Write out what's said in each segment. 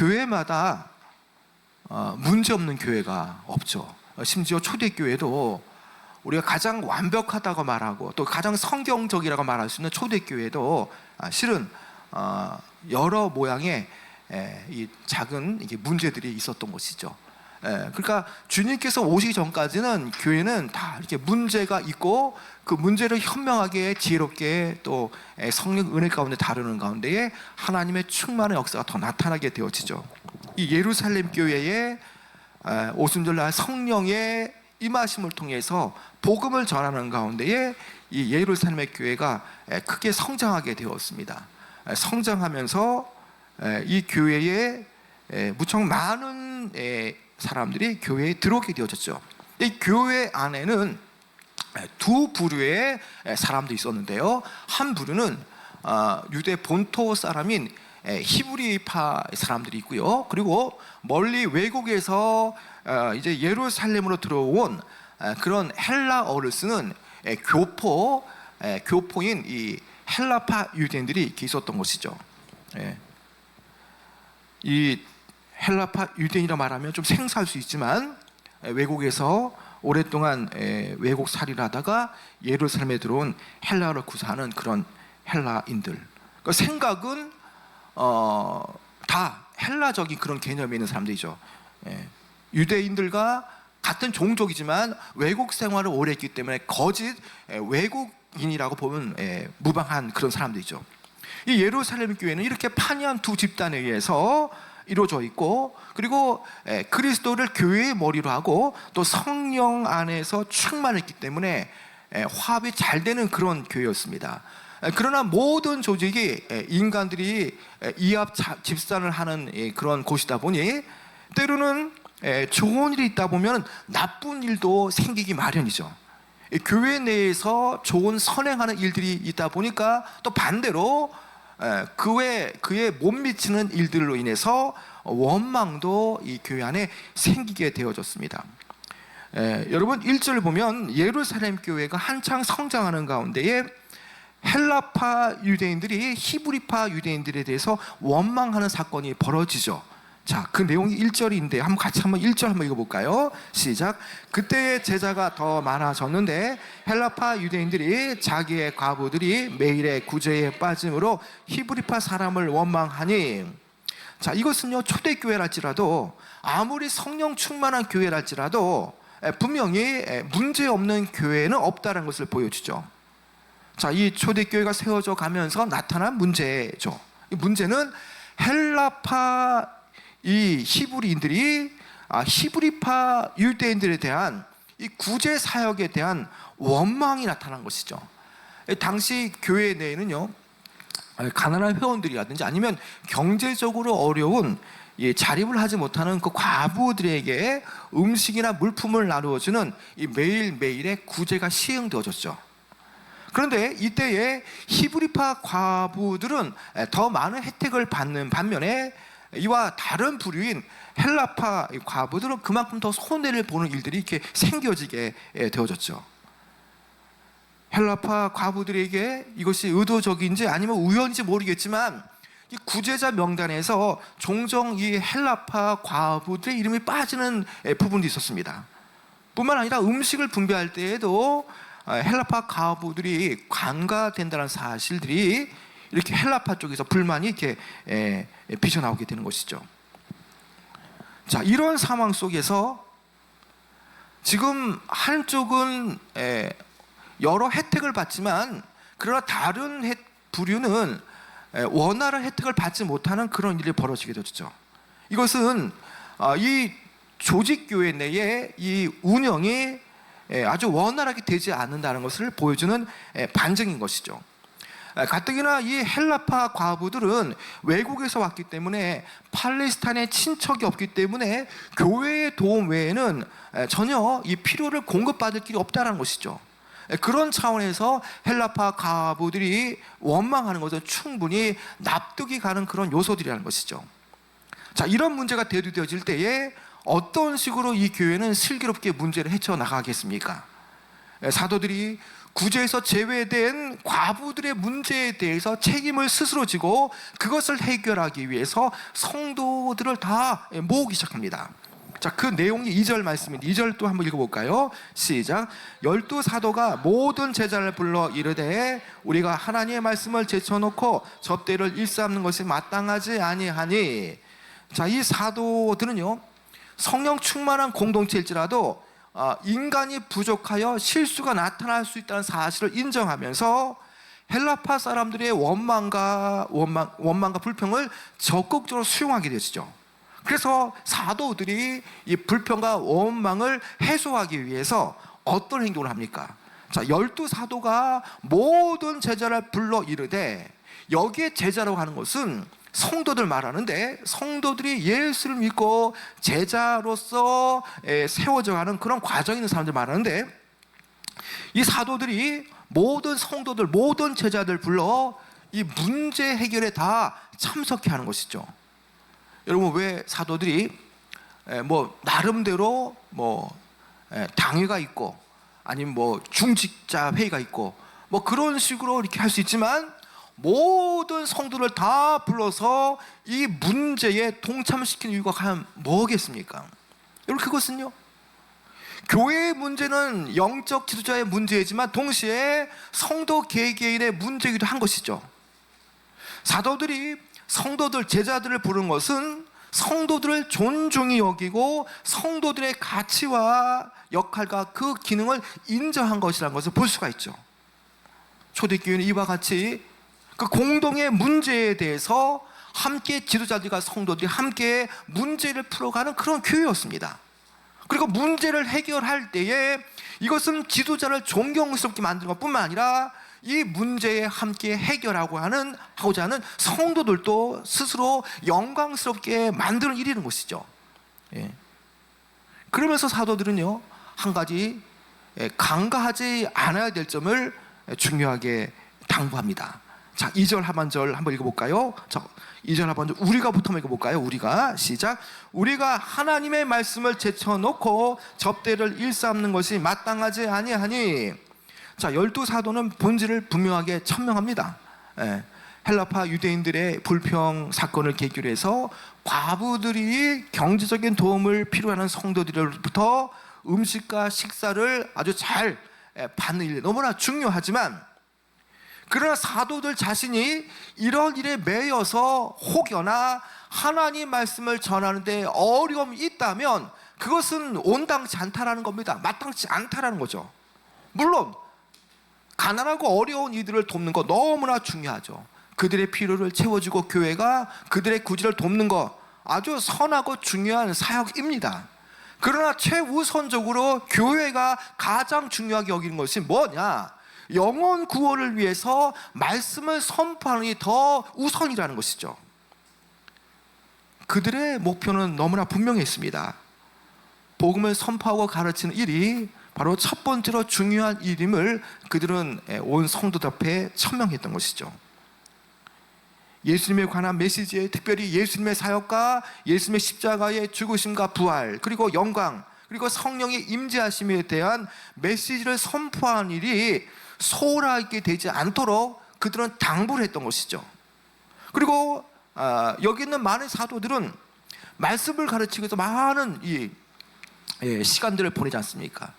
교회마다 문제 없는 교회가 없죠. 심지어 초대교회도 우리가 가장 완벽하다고 말하고 또 가장 성경적이라고 말할 수 있는 초대교회도 실은 여러 모양의 이 작은 문제들이 있었던 것이죠. 그러니까 주님께서 오시기 전까지는 교회는 다 이렇게 문제가 있고 그 문제를 현명하게 지혜롭게 또 성령 은혜 가운데 다루는 가운데에 하나님의 충만한 역사가 더 나타나게 되어지죠. 이 예루살렘 교회의 오순절날 성령의 임하심을 통해서 복음을 전하는 가운데에 이 예루살렘의 교회가 크게 성장하게 되었습니다. 성장하면서 이 교회에 무척 많은 사람들이 교회에 들어오게 되어졌죠. 이 교회 안에는 두 부류의 사람들이 있었는데요. 한 부류는 유대 본토 사람인 히브리파 사람들이 있고요. 그리고 멀리 외국에서 이제 예루살렘으로 들어온 그런 헬라어를 쓰는 교포인 이 헬라파 유대인들이 이렇게 있었던 것이죠. 이 헬라파 유대인이라 말하면 좀 생소할 수 있지만 외국에서 오랫동안 외국 살이를 하다가 예루살렘에 들어온 헬라어를 구사하는 그런 헬라인들. 그 생각은 다 헬라적인 그런 개념이 있는 사람들이죠. 유대인들과 같은 종족이지만 외국 생활을 오래 했기 때문에 거짓 외국인이라고 보면 무방한 그런 사람들이죠. 이 예루살렘 교회는 이렇게 판이한 두 집단에 의해서 이루어져 있고, 그리고 그리스도를 교회의 머리로 하고 또 성령 안에서 충만했기 때문에 화합이 잘 되는 그런 교회였습니다. 그러나 모든 조직이 인간들이 이합 집산을 하는 그런 곳이다 보니 때로는 좋은 일이 있다 보면 나쁜 일도 생기기 마련이죠. 교회 내에서 좋은 선행하는 일들이 있다 보니까 또 반대로 그에 못 미치는 일들로 인해서 원망도 이 교회 안에 생기게 되어졌습니다. 여러분 1절을 보면 예루살렘 교회가 한창 성장하는 가운데에 헬라파 유대인들이 히브리파 유대인들에 대해서 원망하는 사건이 벌어지죠. 자, 그 내용이 1절인데 같이 1절 한번 읽어볼까요? 시작. 그때의 제자가 더 많아졌는데 헬라파 유대인들이 자기의 과부들이 매일의 구제에 빠짐으로 히브리파 사람을 원망하니, 자, 이것은요 초대교회랄지라도 아무리 성령 충만한 교회랄지라도 분명히 문제없는 교회는 없다는 것을 보여주죠. 자, 이 초대교회가 세워져 가면서 나타난 문제죠. 이 문제는 헬라파 이 히브리인들이 히브리파 유대인들에 대한 이 구제 사역에 대한 원망이 나타난 것이죠. 당시 교회 내에는요 가난한 회원들이라든지 아니면 경제적으로 어려운 자립을 하지 못하는 그 과부들에게 음식이나 물품을 나누어주는 이 매일매일의 구제가 시행되어졌죠. 그런데 이때에 히브리파 과부들은 더 많은 혜택을 받는 반면에 이와 다른 부류인 헬라파 과부들은 그만큼 더 손해를 보는 일들이 이렇게 생겨지게 되어졌죠. 헬라파 과부들에게 이것이 의도적인지 아니면 우연인지 모르겠지만 이 구제자 명단에서 종종 이 헬라파 과부들의 이름이 빠지는 부분도 있었습니다. 뿐만 아니라 음식을 분배할 때에도 헬라파 과부들이 간과된다는 사실들이 이렇게 헬라파 쪽에서 불만이 이렇게 비쳐나오게 되는 것이죠. 자, 이런 상황 속에서 지금 한쪽은 여러 혜택을 받지만 그러나 다른 부류는 원활한 혜택을 받지 못하는 그런 일이 벌어지게 되죠. 이것은 이 조직교회 내에 이 운영이 아주 원활하게 되지 않는다는 것을 보여주는 반증인 것이죠. 가뜩이나 이 헬라파 과부들은 외국에서 왔기 때문에 팔레스타인에 친척이 없기 때문에 교회의 도움 외에는 전혀 이 필요를 공급받을 길이 없다는 것이죠. 그런 차원에서 헬라파 과부들이 원망하는 것은 충분히 납득이 가는 그런 요소들이라는 것이죠. 자, 이런 문제가 대두되어질 때에 어떤 식으로 이 교회는 슬기롭게 문제를 헤쳐나가겠습니까? 사도들이 구제에서 제외된 과부들의 문제에 대해서 책임을 스스로 지고 그것을 해결하기 위해서 성도들을 다 모으기 시작합니다. 자, 그 내용이 2절 말씀입니다. 2절 또 한번 읽어볼까요? 시작. 12사도가 모든 제자를 불러 이르되 우리가 하나님의 말씀을 제쳐놓고 접대를 일삼는 것이 마땅하지 아니하니. 자, 이 사도들은요, 성령 충만한 공동체일지라도 인간이 부족하여 실수가 나타날 수 있다는 사실을 인정하면서 헬라파 사람들의 원망과 불평을 적극적으로 수용하게 되시죠. 그래서 사도들이 이 불평과 원망을 해소하기 위해서 어떤 행동을 합니까? 자, 12사도가 모든 제자를 불러 이르되, 여기에 제자라고 하는 것은 성도들 말하는데, 성도들이 예수를 믿고 제자로서 세워져 가는 그런 과정에 있는 사람들 말하는데, 이 사도들이 모든 성도들, 모든 제자들 불러 이 문제 해결에 다 참석해 하는 것이죠. 여러분, 왜 사도들이 나름대로 당회가 있고 아니면 중직자 회의가 있고 그런 식으로 이렇게 할 수 있지만, 모든 성도를 다 불러서 이 문제에 동참시키는 이유가 과연 뭐겠습니까? 여러분, 그것은요, 교회의 문제는 영적 지도자의 문제이지만 동시에 성도 개개인의 문제이기도 한 것이죠. 사도들이 성도들, 제자들을 부른 것은 성도들을 존중히 여기고 성도들의 가치와 역할과 그 기능을 인정한 것이라는 것을 볼 수가 있죠. 초대교회는 이와 같이 그 공동의 문제에 대해서 함께 지도자들과 성도들이 함께 문제를 풀어가는 그런 교회였습니다. 그리고 문제를 해결할 때에 이것은 지도자를 존경스럽게 만드는 것뿐만 아니라 이 문제에 함께 하고자 하는 성도들도 스스로 영광스럽게 만드는 일이라는 것이죠. 그러면서 사도들은요, 한 가지 간과하지 않아야 될 점을 중요하게 당부합니다. 자, 2절 하반절 한번 읽어볼까요? 2절 하반절 우리가부터 한번 읽어볼까요? 우리가, 시작. 우리가 하나님의 말씀을 제쳐놓고 접대를 일삼는 것이 마땅하지 아니하니. 자, 12사도는 본질을 분명하게 천명합니다. 헬라파 유대인들의 불평 사건을 계기로 해서 과부들이 경제적인 도움을 필요하는 성도들로부터 음식과 식사를 아주 잘 받는 일이 너무나 중요하지만, 그러나 사도들 자신이 이런 일에 매여서 혹여나 하나님 말씀을 전하는데 어려움이 있다면 그것은 온당치 않다라는 겁니다. 마땅치 않다라는 거죠. 물론 가난하고 어려운 이들을 돕는 거 너무나 중요하죠. 그들의 필요를 채워주고 교회가 그들의 구제를 돕는 거 아주 선하고 중요한 사역입니다. 그러나 최우선적으로 교회가 가장 중요하게 여기는 것이 뭐냐? 영혼 구원을 위해서 말씀을 선포하는 게 더 우선이라는 것이죠. 그들의 목표는 너무나 분명했습니다. 복음을 선포하고 가르치는 일이 바로 첫 번째로 중요한 일임을 그들은 온 성도들 앞에 천명했던 것이죠. 예수님에 관한 메시지에, 특별히 예수님의 사역과 예수님의 십자가의 죽으심과 부활, 그리고 영광, 그리고 성령의 임재하심에 대한 메시지를 선포하는 일이 소홀하게 되지 않도록 그들은 당부를 했던 것이죠. 그리고 여기 있는 많은 사도들은 말씀을 가르치기 위해서 많은 시간들을 보내지 않습니까?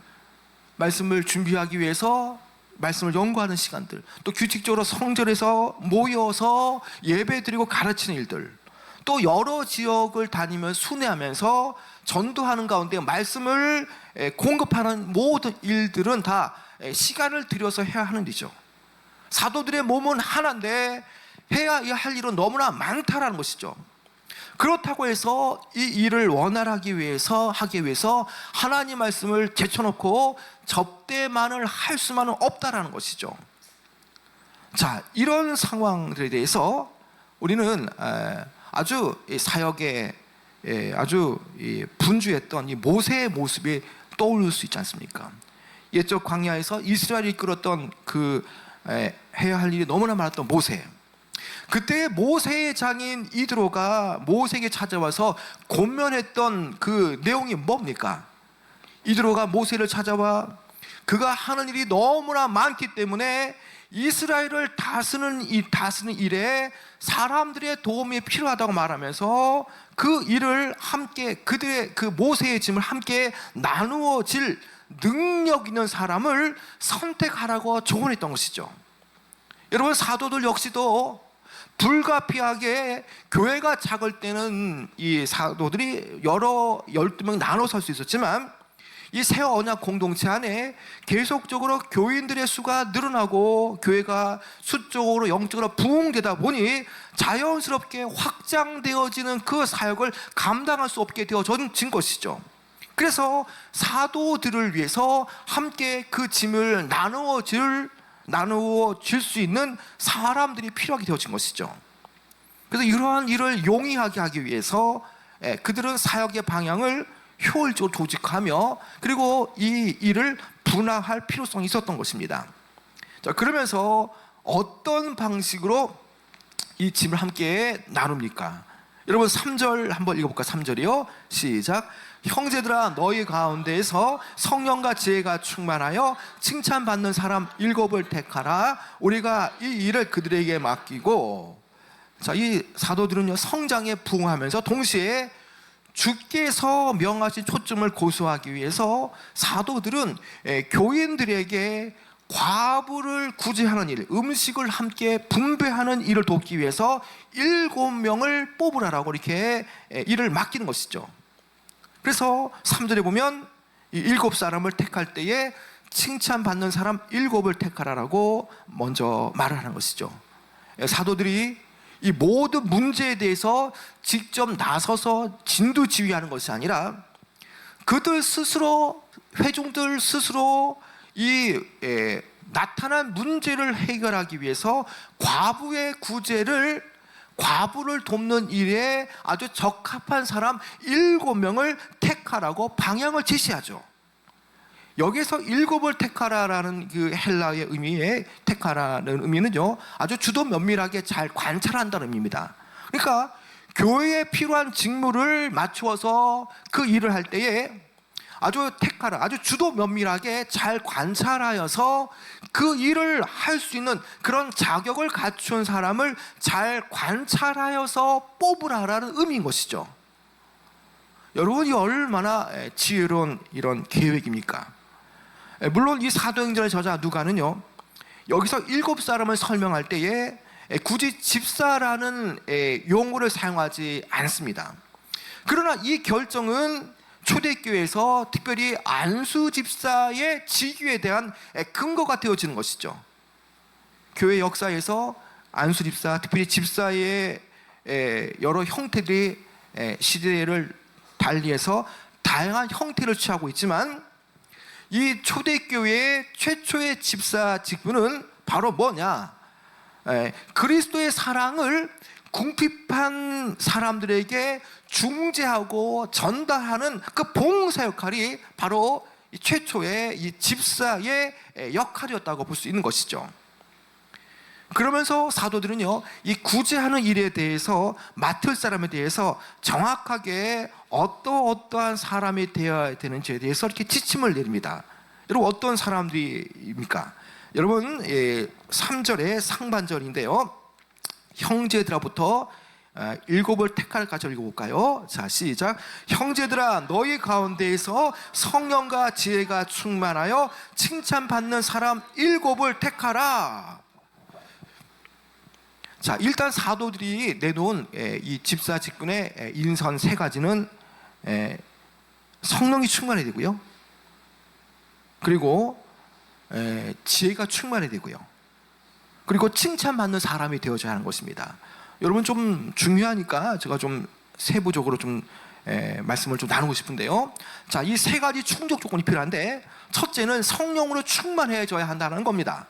말씀을 준비하기 위해서 말씀을 연구하는 시간들, 또 규칙적으로 성전에서 모여서 예배드리고 가르치는 일들, 또 여러 지역을 다니며 순회하면서 전도하는 가운데 말씀을 공급하는 모든 일들은 다 시간을 들여서 해야 하는 일이죠. 사도들의 몸은 하나인데 해야 할 일은 너무나 많다라는 것이죠. 그렇다고 해서 이 일을 원활하게 하기 위해서 하나님 말씀을 제쳐놓고 접대만을 할 수만은 없다라는 것이죠. 자, 이런 상황들에 대해서 우리는 아주 사역에 아주 분주했던 이 모세의 모습이 떠오를 수 있지 않습니까? 옛적 광야에서 이스라엘이 이끌었던 해야 할 일이 너무나 많았던 모세. 그때 모세의 장인 이드로가 모세에게 찾아와서 권면했던 그 내용이 뭡니까? 이드로가 모세를 찾아와 그가 하는 일이 너무나 많기 때문에 이스라엘을 다스리는 일에 사람들의 도움이 필요하다고 말하면서 그 일을 함께, 그들의 그 모세의 짐을 함께 나누어질 능력 있는 사람을 선택하라고 조언했던 것이죠. 여러분, 사도들 역시도 불가피하게 교회가 작을 때는 이 사도들이 12명 나눠서 할 수 있었지만, 이 새 언약 공동체 안에 계속적으로 교인들의 수가 늘어나고 교회가 수적으로 영적으로 부흥되다 보니 자연스럽게 확장되어지는 그 사역을 감당할 수 없게 되어진 것이죠. 그래서 사도들을 위해서 함께 그 짐을 나누어 줄 수 있는 사람들이 필요하게 되어진 것이죠. 그래서 이러한 일을 용이하게 하기 위해서 그들은 사역의 방향을 효율적으로 조직하며, 그리고 이 일을 분화할 필요성이 있었던 것입니다. 자, 그러면서 어떤 방식으로 이 짐을 함께 나눕니까? 여러분, 3절 한번 읽어볼까요? 3절이요 시작. 형제들아, 너희 가운데에서 성령과 지혜가 충만하여 칭찬받는 사람 7을 택하라. 우리가 이 일을 그들에게 맡기고. 자, 이 사도들은요, 성장에 부응하면서 동시에 주께서 명하신 초점을 고수하기 위해서 사도들은 교인들에게 과부를 구제하는 일, 음식을 함께 분배하는 일을 돕기 위해서 7명을 뽑으라라고 이렇게 일을 맡기는 것이죠. 그래서 3절에 보면 이 7사람을 택할 때에 칭찬받는 사람 7을 택하라라고 먼저 말을 하는 것이죠. 사도들이 이 모든 문제에 대해서 직접 나서서 진두지휘하는 것이 아니라 그들 스스로, 회중들 스스로 이 나타난 문제를 해결하기 위해서 과부를 돕는 일에 아주 적합한 사람 7명을 택하라고 방향을 제시하죠. 여기서 7을 택하라라는 그 헬라의 의미의 택하라는 의미는요, 아주 주도 면밀하게 잘 관찰한다는 의미입니다. 그러니까 교회에 필요한 직무를 맞추어서 그 일을 할 때에 아주 택하라, 아주 주도 면밀하게 잘 관찰하여서 그 일을 할 수 있는 그런 자격을 갖춘 사람을 잘 관찰하여서 뽑으라라는 의미인 것이죠. 여러분이 얼마나 지혜로운 이런 계획입니까? 물론 이 사도행전의 저자 누가는요, 여기서 7사람을 설명할 때에 굳이 집사라는 용어를 사용하지 않습니다. 그러나 이 결정은 초대교회에서 특별히 안수 집사의 직위에 대한 근거가 되어지는 것이죠. 교회 역사에서 안수 집사, 특별히 집사의 여러 형태들이 시대를 달리해서 다양한 형태를 취하고 있지만, 이 초대교회의 최초의 집사 직분은 바로 뭐냐? 그리스도의 사랑을 궁핍한 사람들에게 중재하고 전달하는 그 봉사 역할이 바로 최초의 이 집사의 역할이었다고 볼 수 있는 것이죠. 그러면서 사도들은요, 이 구제하는 일에 대해서, 맡을 사람에 대해서 정확하게 어떠한 사람이 되어야 되는지에 대해서 이렇게 지침을 내립니다. 여러분, 어떤 사람들입니까? 여러분, 3절의 상반절인데요, 형제들아부터 7을 택할까지 읽어볼까요? 자, 시작. 형제들아, 너희 가운데에서 성령과 지혜가 충만하여 칭찬받는 사람 7을 택하라. 자, 일단 사도들이 내놓은 이 집사 직분의 인선 3가지는 성령이 충만해야 되고요, 그리고 지혜가 충만해야 되고요, 그리고 칭찬받는 사람이 되어져야 하는 것입니다. 여러분, 좀 중요하니까 제가 좀 세부적으로 좀 말씀을 좀 나누고 싶은데요. 자, 이 3가지 충족 조건이 필요한데, 첫째는 성령으로 충만해져야 한다는 겁니다.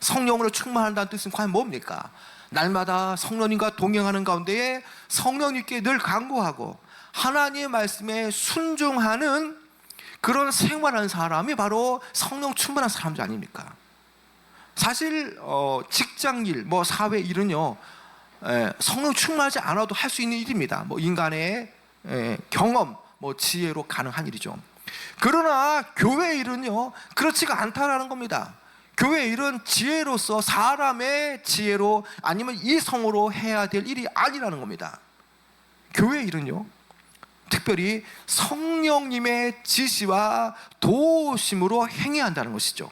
성령으로 충만한다는 뜻은 과연 뭡니까? 날마다 성령님과 동행하는 가운데에 성령님께 늘 간구하고 하나님의 말씀에 순종하는 그런 생활하는 사람이 바로 성령 충만한 사람들 아닙니까? 사실 직장일, 사회 일은요, 성령 충만하지 않아도 할 수 있는 일입니다. 인간의 경험, 지혜로 가능한 일이죠. 그러나 교회 일은요 그렇지가 않다라는 겁니다. 교회 일은 지혜로서 사람의 지혜로 아니면 이성으로 해야 될 일이 아니라는 겁니다. 교회 일은요 특별히 성령님의 지시와 도우심으로 행해야 한다는 것이죠.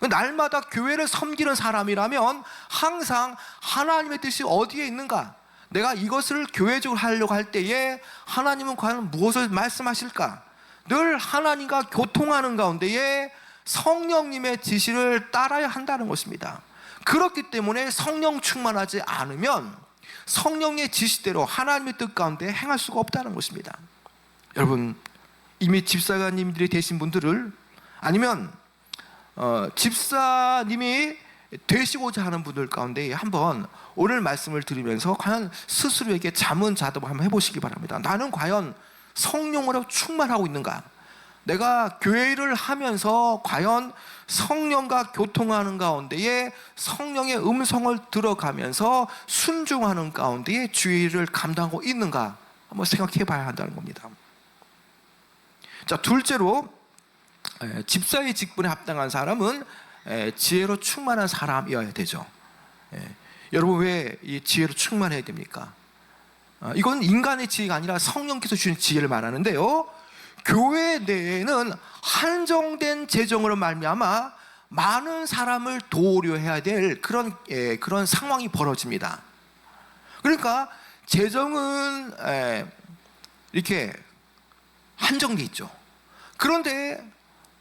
날마다 교회를 섬기는 사람이라면 항상 하나님의 뜻이 어디에 있는가, 내가 이것을 교회적으로 하려고 할 때에 하나님은 과연 무엇을 말씀하실까, 늘 하나님과 교통하는 가운데에 성령님의 지시를 따라야 한다는 것입니다. 그렇기 때문에 성령 충만하지 않으면 성령의 지시대로 하나님의 뜻 가운데 행할 수가 없다는 것입니다. 여러분, 이미 집사님들이 되신 분들을, 아니면 집사님이 되시고자 하는 분들 가운데 한번 오늘 말씀을 들으면서 과연 스스로에게 자문자답 한번 해보시기 바랍니다. 나는 과연 성령으로 충만하고 있는가? 내가 교회 일을 하면서 과연 성령과 교통하는 가운데에 성령의 음성을 들어가면서 순종하는 가운데에 주의 일을 감당하고 있는가? 한번 생각해 봐야 한다는 겁니다. 자, 둘째로 집사의 직분에 합당한 사람은 지혜로 충만한 사람이어야 되죠. 여러분, 왜 이 지혜로 충만해야 됩니까? 이건 인간의 지혜가 아니라 성령께서 주신 지혜를 말하는데요, 교회 내에는 한정된 재정으로 말미암아 많은 사람을 도우려 해야 될 그런 상황이 벌어집니다. 그러니까 재정은 이렇게 한정돼 있죠. 그런데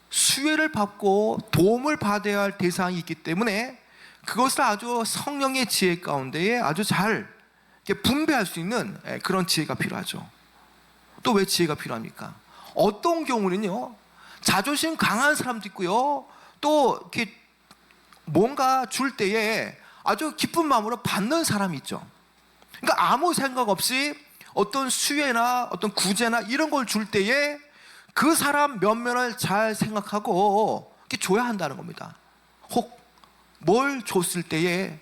수혜를 받고 도움을 받아야 할 대상이 있기 때문에 그것을 아주 성령의 지혜 가운데에 아주 잘 이렇게 분배할 수 있는 그런 지혜가 필요하죠. 또 왜 지혜가 필요합니까? 어떤 경우는요, 자존심 강한 사람도 있고요, 또 이렇게 뭔가 줄 때에 아주 기쁜 마음으로 받는 사람이 있죠. 그러니까 아무 생각 없이 어떤 수혜나 어떤 구제나 이런 걸 줄 때에 그 사람 면면을 잘 생각하고 이렇게 줘야 한다는 겁니다. 혹 뭘 줬을 때에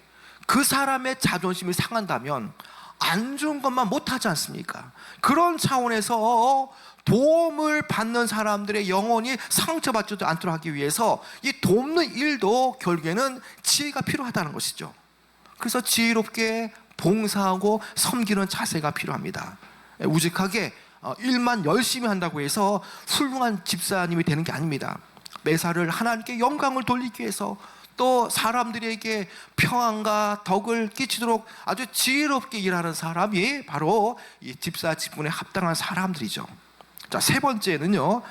그 사람의 자존심이 상한다면 안 준 것만 못하지 않습니까? 그런 차원에서 도움을 받는 사람들의 영혼이 상처받지도 않도록 하기 위해서 이 돕는 일도 결국에는 지혜가 필요하다는 것이죠. 그래서 지혜롭게 봉사하고 섬기는 자세가 필요합니다. 우직하게 일만 열심히 한다고 해서 훌륭한 집사님이 되는 게 아닙니다. 매사를 하나님께 영광을 돌리기 위해서, 또 사람들에게 평안과 덕을 끼치도록 아주 지혜롭게 일하는 사람이 바로 이 집사 직분에 합당한 사람들이죠. 자, 세 번째는요,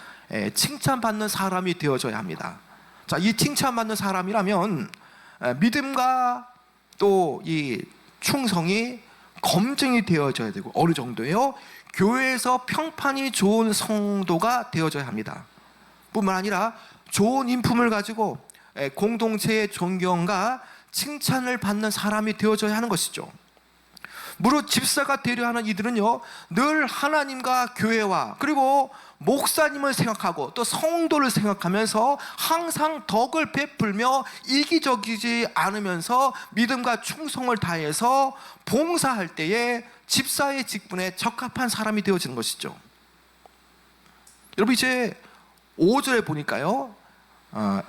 칭찬받는 사람이 되어져야 합니다. 자, 이 칭찬받는 사람이라면 믿음과 또 이 충성이 검증이 되어져야 되고, 어느 정도예요? 교회에서 평판이 좋은 성도가 되어져야 합니다. 뿐만 아니라 좋은 인품을 가지고 공동체의 존경과 칭찬을 받는 사람이 되어져야 하는 것이죠. 무릇 집사가 되려 하는 이들은요, 늘 하나님과 교회와 그리고 목사님을 생각하고 또 성도를 생각하면서 항상 덕을 베풀며 이기적이지 않으면서 믿음과 충성을 다해서 봉사할 때에 집사의 직분에 적합한 사람이 되어지는 것이죠. 여러분, 이제 5절에 보니까요,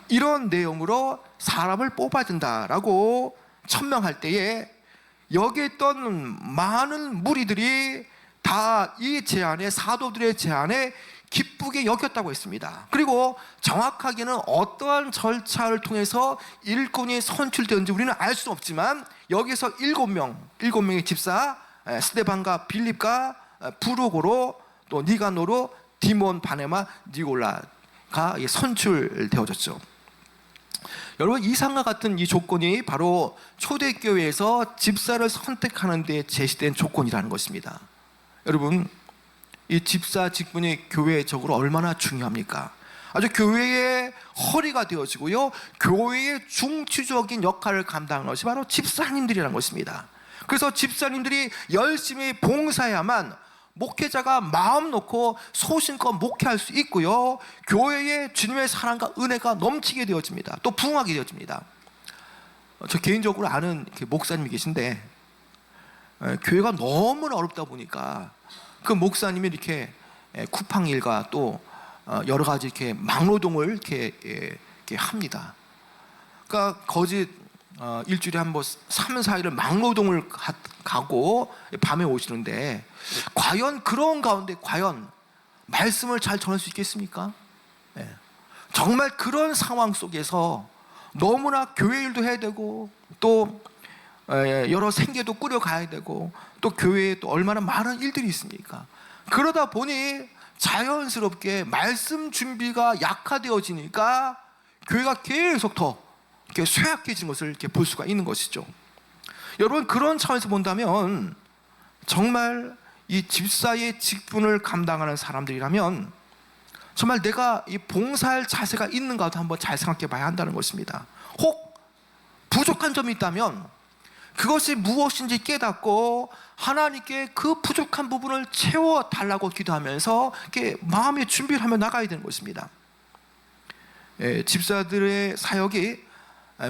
이런 내용으로 사람을 뽑아준다라고 천명할 때에 여기에 있던 많은 무리들이 다 이 제안에, 사도들의 제안에 기쁘게 여겼다고 했습니다. 그리고 정확하게는 어떠한 절차를 통해서 일꾼이 선출되었는지 우리는 알 수는 없지만 여기서 7명의 집사, 스데반과 빌립과 부르고로 또 니가노로 디몬, 바네마, 니골라가 선출되어졌죠. 여러분, 이상과 같은 이 조건이 바로 초대교회에서 집사를 선택하는 데 제시된 조건이라는 것입니다. 여러분, 이 집사 직분이 교회적으로 얼마나 중요합니까? 아주 교회의 허리가 되어지고요, 교회의 중추적인 역할을 감당하는 것이 바로 집사님들이라는 것입니다. 그래서 집사님들이 열심히 봉사해야만 목회자가 마음 놓고 소신껏 목회할 수 있고요, 교회에 주님의 사랑과 은혜가 넘치게 되어집니다. 또 부흥하게 되어집니다. 저 개인적으로 아는 목사님이 계신데, 교회가 너무나 어렵다 보니까 그 목사님이 이렇게 쿠팡 일과 또 여러 가지 이렇게 막노동을 이렇게 합니다. 그러니까 거짓 일주일에 한 3, 4일을 막노동을 가고 밤에 오시는데 과연 그런 가운데 과연 말씀을 잘 전할 수 있겠습니까? 예. 정말 그런 상황 속에서 너무나 교회 일도 해야 되고 또 여러 생계도 꾸려가야 되고 또 교회에 또 얼마나 많은 일들이 있습니까? 그러다 보니 자연스럽게 말씀 준비가 약화되어지니까 교회가 계속 더 이렇게 쇠약해진 것을 이렇게 볼 수가 있는 것이죠. 여러분, 그런 차원에서 본다면 정말 이 집사의 직분을 감당하는 사람들이라면 정말 내가 이 봉사할 자세가 있는가도 한번 잘 생각해 봐야 한다는 것입니다. 혹 부족한 점이 있다면 그것이 무엇인지 깨닫고 하나님께 그 부족한 부분을 채워달라고 기도하면서 이렇게 마음의 준비를 하며 나가야 되는 것입니다. 집사들의 사역이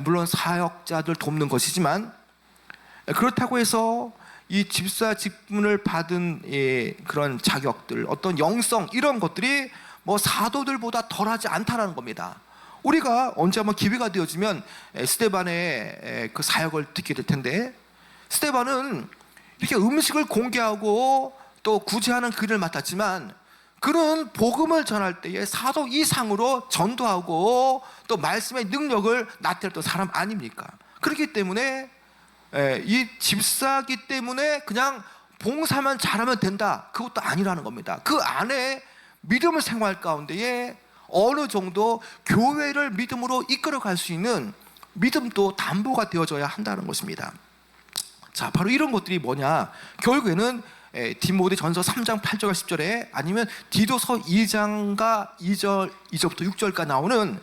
물론 사역자들 돕는 것이지만 그렇다고 해서 이 집사 직분을 받은 그런 자격들, 어떤 영성 이런 것들이 뭐 사도들보다 덜하지 않다라는 겁니다. 우리가 언제 한번 기회가 되어지면 스데반의 그 사역을 듣게 될 텐데, 스데반은 이렇게 음식을 공개하고 또 구제하는 글을 맡았지만 그는 복음을 전할 때에 사도 이상으로 전도하고 또 말씀의 능력을 나타냈던 사람 아닙니까? 그렇기 때문에 이 집사기 때문에 그냥 봉사만 잘하면 된다, 그것도 아니라는 겁니다. 그 안에 믿음을 생활 가운데에 어느 정도 교회를 믿음으로 이끌어갈 수 있는 믿음도 담보가 되어져야 한다는 것입니다. 자, 바로 이런 것들이 뭐냐? 결국에는 디모데전서 3장 8절과 10절에 아니면 디도서 2장과 2절부터 6절까지 나오는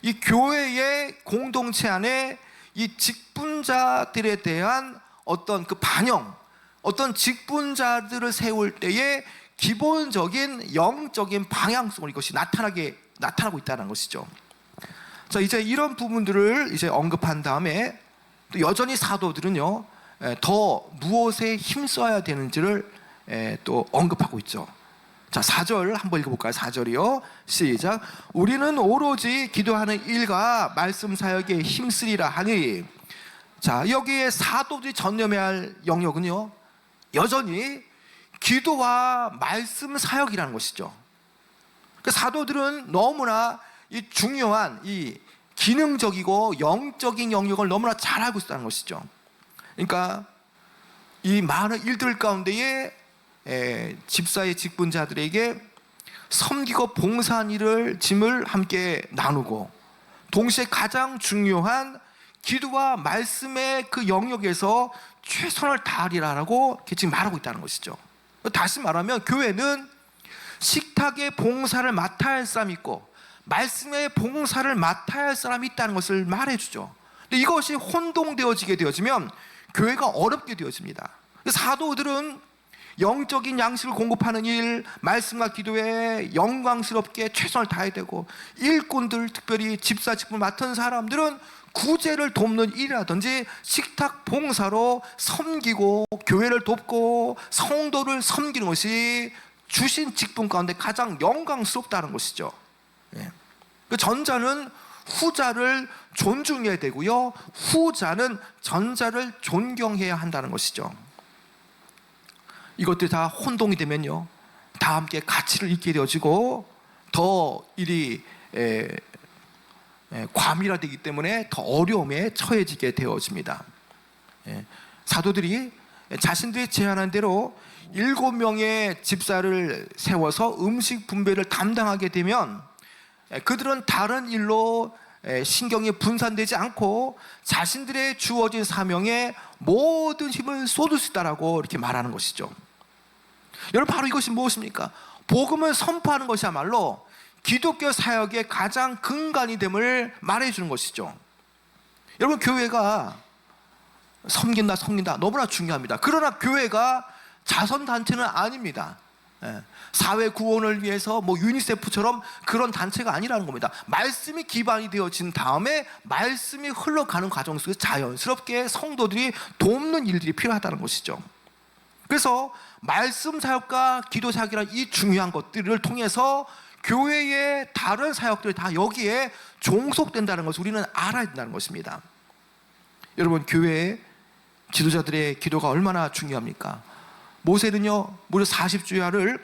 이 교회의 공동체 안에 이 직분자들에 대한 어떤 그 반영, 어떤 직분자들을 세울 때의 기본적인 영적인 방향성을 이것이 나타나고 있다는 것이죠. 자, 이제 이런 부분들을 이제 언급한 다음에 또 여전히 사도들은요, 더 무엇에 힘써야 되는지를 또 언급하고 있죠. 자, 4절 한번 읽어볼까요? 4절이요. 시작. 우리는 오로지 기도하는 일과 말씀 사역에 힘쓰리라 하니. 자, 여기에 사도들이 전념해야 할 영역은요, 여전히 기도와 말씀 사역이라는 것이죠. 그 사도들은 너무나 이 중요한 이 기능적이고 영적인 영역을 너무나 잘 알고 있다는 것이죠. 그러니까 이 많은 일들 가운데에 집사의 직분자들에게 섬기고 봉사한 일을 짐을 함께 나누고 동시에 가장 중요한 기도와 말씀의 그 영역에서 최선을 다하리라고 이렇게 지금 말하고 있다는 것이죠. 다시 말하면 교회는 식탁의 봉사를 맡아야 할 사람이 있고 말씀의 봉사를 맡아야 할 사람이 있다는 것을 말해주죠. 근데 이것이 혼동되어지게 되어지면 교회가 어렵게 되어집니다. 사도들은 영적인 양식을 공급하는 일, 말씀과 기도에 영광스럽게 최선을 다해야 되고, 일꾼들, 특별히 집사 직분을 맡은 사람들은 구제를 돕는 일이라든지 식탁 봉사로 섬기고 교회를 돕고 성도를 섬기는 것이 주신 직분 가운데 가장 영광스럽다는 것이죠. 그 전자는 후자를 존중해야 되고요, 후자는 전자를 존경해야 한다는 것이죠. 이것들이 다 혼동이 되면요, 다 함께 가치를 잃게 되어지고 더 일이 과밀화되기 때문에 더 어려움에 처해지게 되어집니다. 사도들이 자신들이 제안한 대로 7명의 집사를 세워서 음식 분배를 담당하게 되면 그들은 다른 일로 신경이 분산되지 않고 자신들의 주어진 사명에 모든 힘을 쏟을 수 있다라고 이렇게 말하는 것이죠. 여러분, 바로 이것이 무엇입니까? 복음을 선포하는 것이야말로 기독교 사역의 가장 근간이 됨을 말해주는 것이죠. 여러분, 교회가 섬긴다 너무나 중요합니다. 그러나 교회가 자선단체는 아닙니다. 사회 구원을 위해서 뭐 유니세프처럼 그런 단체가 아니라는 겁니다. 말씀이 기반이 되어진 다음에 말씀이 흘러가는 과정 속에서 자연스럽게 성도들이 돕는 일들이 필요하다는 것이죠. 그래서 말씀 사역과 기도 사역이라는 이 중요한 것들을 통해서 교회의 다른 사역들이 다 여기에 종속된다는 것을 우리는 알아야 된다는 것입니다. 여러분, 교회의 지도자들의 기도가 얼마나 중요합니까? 모세는요 무려 40주야를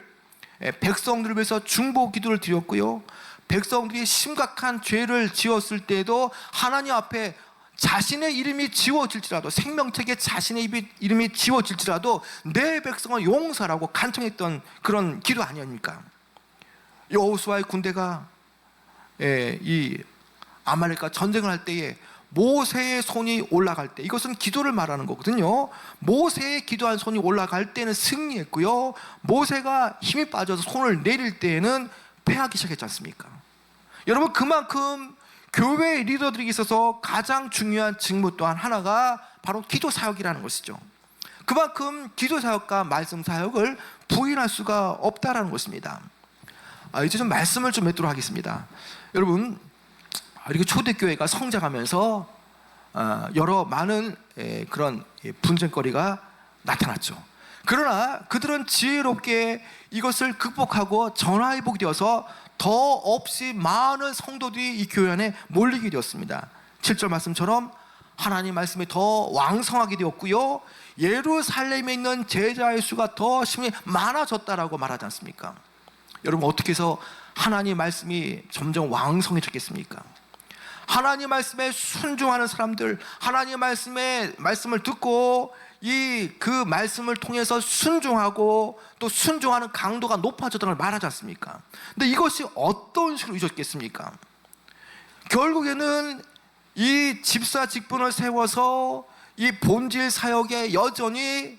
백성들을 위해서 중보 기도를 드렸고요, 백성들이 심각한 죄를 지었을 때에도 하나님 앞에 자신의 이름이 지워질지라도, 생명책에 자신의 이름이 지워질지라도 내 백성을 용서하라고 간청했던 그런 기도 아니었습니까? 여호수아의 군대가 이 아말렉과 전쟁을 할 때에 모세의 손이 올라갈 때, 이것은 기도를 말하는 거거든요. 모세의 기도한 손이 올라갈 때는 승리했고요, 모세가 힘이 빠져서 손을 내릴 때에는 패하기 시작했지 않습니까? 여러분, 그만큼 교회의 리더들에게 있어서 가장 중요한 직무 또한 하나가 바로 기도 사역이라는 것이죠. 그만큼 기도 사역과 말씀 사역을 부인할 수가 없다라는 것입니다. 이제 좀 말씀을 좀 맺도록 하겠습니다. 여러분, 이렇게 초대교회가 성장하면서 여러 많은 그런 분쟁거리가 나타났죠. 그러나 그들은 지혜롭게 이것을 극복하고 전화위복이 되어서 더 없이 많은 성도들이 이 교회 안에 몰리게 되었습니다. 7절 말씀처럼 하나님 말씀이 더 왕성하게 되었고요, 예루살렘에 있는 제자의 수가 더 심히 많아졌다라고 말하지 않습니까? 여러분, 어떻게 해서 하나님 말씀이 점점 왕성해졌겠습니까? 하나님 말씀에 순종하는 사람들, 하나님 말씀을 듣고 그 말씀을 통해서 순종하고 또 순종하는 강도가 높아졌다는 걸 말하지 않습니까? 근데 이것이 어떤 식으로 이루어졌겠습니까? 결국에는 이 집사 직분을 세워서 이 본질 사역에 여전히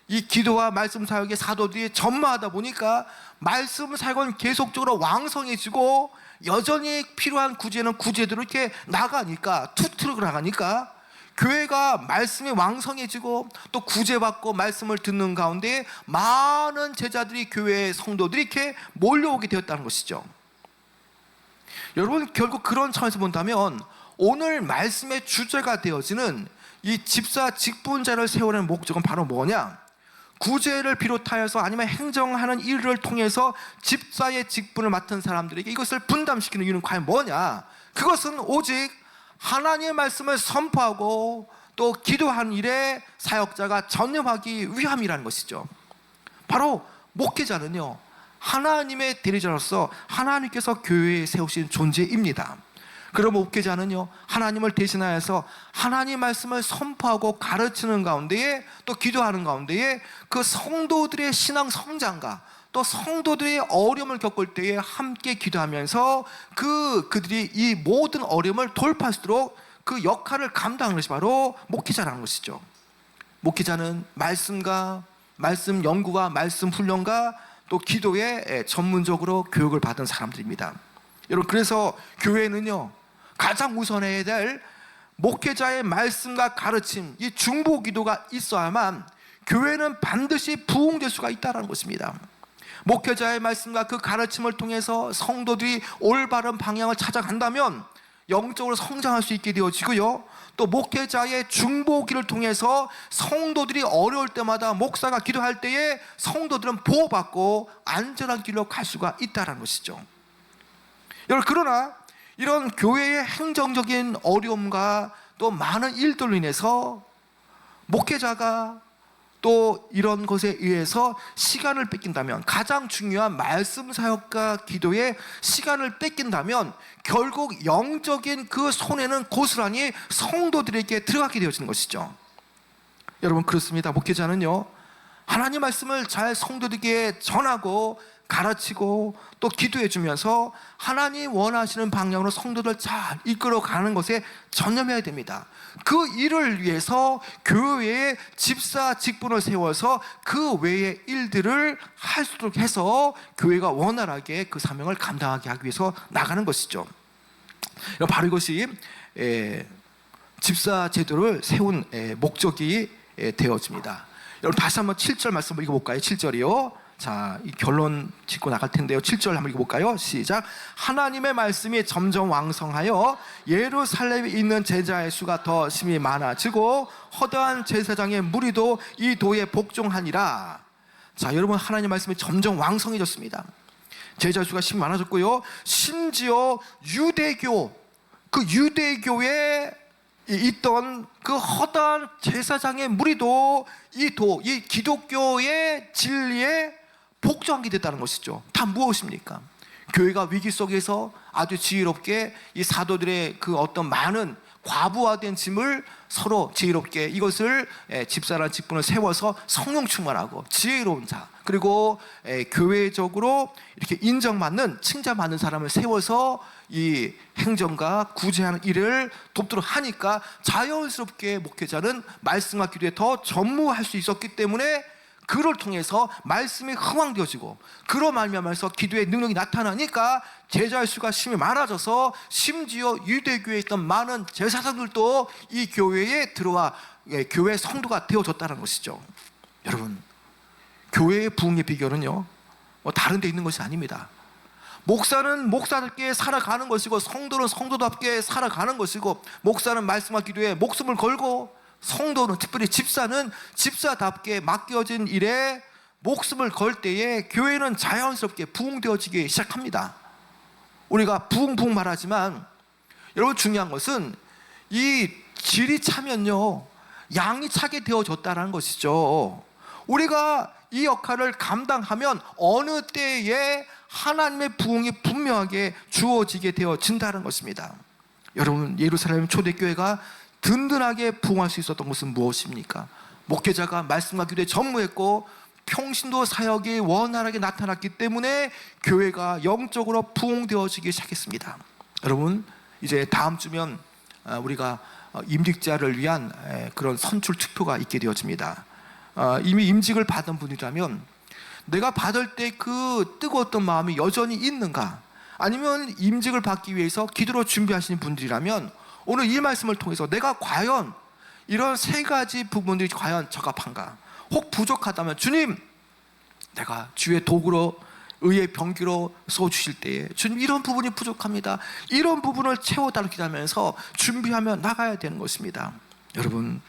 이 기도와 말씀 사역의 사도들이 전무하다 보니까 말씀 사역은 계속적으로 왕성해지고, 여전히 필요한 구제는 구제대로 이렇게 나가니까, 투트럭을 나가니까 교회가 말씀이 왕성해지고 또 구제받고 말씀을 듣는 가운데 많은 제자들이, 교회의 성도들이 이렇게 몰려오게 되었다는 것이죠. 여러분, 결국 그런 차원에서 본다면 오늘 말씀의 주제가 되어지는 이 집사 직분자를 세우는 목적은 바로 뭐냐? 구제를 비롯하여서 아니면 행정하는 일을 통해서 집사의 직분을 맡은 사람들에게 이것을 분담시키는 이유는 과연 뭐냐? 그것은 오직 하나님의 말씀을 선포하고 또 기도하는 일에 사역자가 전념하기 위함이라는 것이죠. 바로 목회자는요, 하나님의 대리자로서 하나님께서 교회에 세우신 존재입니다. 그럼 목회자는요, 하나님을 대신하여서 하나님 말씀을 선포하고 가르치는 가운데에, 또 기도하는 가운데에 그 성도들의 신앙 성장과 또 성도들의 어려움을 겪을 때에 함께 기도하면서 그들이 이 모든 어려움을 돌파할 수 있도록 그 역할을 감당하는 것이 바로 목회자라는 것이죠. 목회자는 말씀과 말씀 연구와 말씀 훈련과 또 기도에 전문적으로 교육을 받은 사람들입니다. 여러분, 그래서 교회는요, 가장 우선해야 될 목회자의 말씀과 가르침, 이 중보 기도가 있어야만 교회는 반드시 부흥될 수가 있다는 것입니다. 목회자의 말씀과 그 가르침을 통해서 성도들이 올바른 방향을 찾아간다면 영적으로 성장할 수 있게 되어지고요, 또 목회자의 중보기를 통해서 성도들이 어려울 때마다 목사가 기도할 때에 성도들은 보호받고 안전한 길로 갈 수가 있다는 것이죠. 여러분, 그러나 이런 교회의 행정적인 어려움과 또 많은 일들로 인해서 목회자가 또 이런 것에 의해서 시간을 뺏긴다면, 가장 중요한 말씀 사역과 기도에 시간을 뺏긴다면 결국 영적인 그 손해는 고스란히 성도들에게 들어가게 되어지는 것이죠. 여러분, 그렇습니다. 목회자는요, 하나님 말씀을 잘 성도들에게 전하고 가르치고 또 기도해 주면서 하나님 원하시는 방향으로 성도들 잘 이끌어가는 것에 전념해야 됩니다. 그 일을 위해서 교회에 집사 직분을 세워서 그 외의 일들을 할 수 있도록 해서 교회가 원활하게 그 사명을 감당하게 하기 위해서 나가는 것이죠. 바로 이것이 집사 제도를 세운 목적이 되어집니다. 여러분, 다시 한번 7절 말씀을 읽어볼까요? 7절이요. 자, 이 결론 짓고 나갈 텐데요. 7절 한번 읽어볼까요? 시작. 하나님의 말씀이 점점 왕성하여 예루살렘에 있는 제자의 수가 더 심히 많아지고 허다한 제사장의 무리도 이 도에 복종하니라. 자, 여러분, 하나님의 말씀이 점점 왕성해졌습니다. 제자 수가 심히 많아졌고요. 심지어 유대교, 그 유대교에 있던 그 허다한 제사장의 무리도 이 기독교의 진리에 복종하게 됐다는 것이죠. 다 무엇입니까? 교회가 위기 속에서 아주 지혜롭게 이 사도들의 그 어떤 많은 과부하된 짐을 서로 지혜롭게 이것을 집사라는 직분을 세워서 성령 충만하고 지혜로운 자, 그리고 교회적으로 이렇게 인정받는 칭찬받는 사람을 세워서 이 행정과 구제하는 일을 돕도록 하니까 자연스럽게 목회자는 말씀과 기도에 더 전무할 수 있었기 때문에 그를 통해서 말씀이 흥왕되어지고 그로 말미암아서 기도의 능력이 나타나니까 제자의 수가 심히 많아져서 심지어 유대교에 있던 많은 제사장들도 이 교회에 들어와 교회 성도가 되어졌다는 것이죠. 여러분, 교회의 부흥의 비결은요, 뭐 다른 데 있는 것이 아닙니다. 목사는 목사답게 살아가는 것이고 성도는 성도답게 살아가는 것이고 목사는 말씀과 기도에 목숨을 걸고 성도는, 특별히 집사는 집사답게 맡겨진 일에 목숨을 걸 때에 교회는 자연스럽게 부흥되어지기 시작합니다. 우리가 부흥 말하지만 여러분, 중요한 것은 이 질이 차면요 양이 차게 되어졌다는 것이죠. 우리가 이 역할을 감당하면 어느 때에 하나님의 부흥이 분명하게 주어지게 되어진다는 것입니다. 여러분, 예루살렘 초대교회가 든든하게 부흥할 수 있었던 것은 무엇입니까? 목회자가 말씀과 기도에 전무했고 평신도 사역이 원활하게 나타났기 때문에 교회가 영적으로 부흥되어지기 시작했습니다. 여러분, 이제 다음 주면 우리가 임직자를 위한 그런 선출 투표가 있게 되어집니다. 이미 임직을 받은 분이라면 내가 받을 때 그 뜨거웠던 마음이 여전히 있는가, 아니면 임직을 받기 위해서 기도로 준비하시는 분들이라면 오늘 이 말씀을 통해서 내가 과연 이런 세 가지 부분들이 과연 적합한가, 혹 부족하다면 주님, 내가 주의 도구로 의의 병기로 써주실 때에 주님 이런 부분이 부족합니다, 이런 부분을 채워달라고 기도하면서 준비하며 나가야 되는 것입니다. 여러분,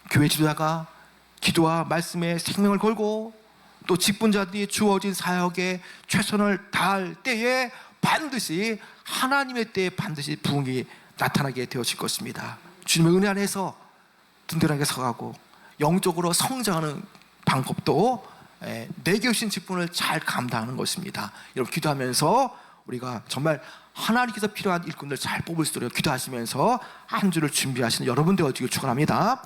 교회 지도자가 기도와 말씀에 생명을 걸고 또 직분자들이 주어진 사역에 최선을 다할 때에 반드시 하나님의 때에 반드시 부흥이 나타나게 되어질 것입니다. 주님의 은혜 안에서 든든하게 서가고 영적으로 성장하는 방법도 내게 주신 직분을 잘 감당하는 것입니다. 여러분, 기도하면서 우리가 정말 하나님께서 필요한 일꾼들 잘 뽑을 수 있도록 기도하시면서 한 주를 준비하시는 여러분 되어지길 축원합니다.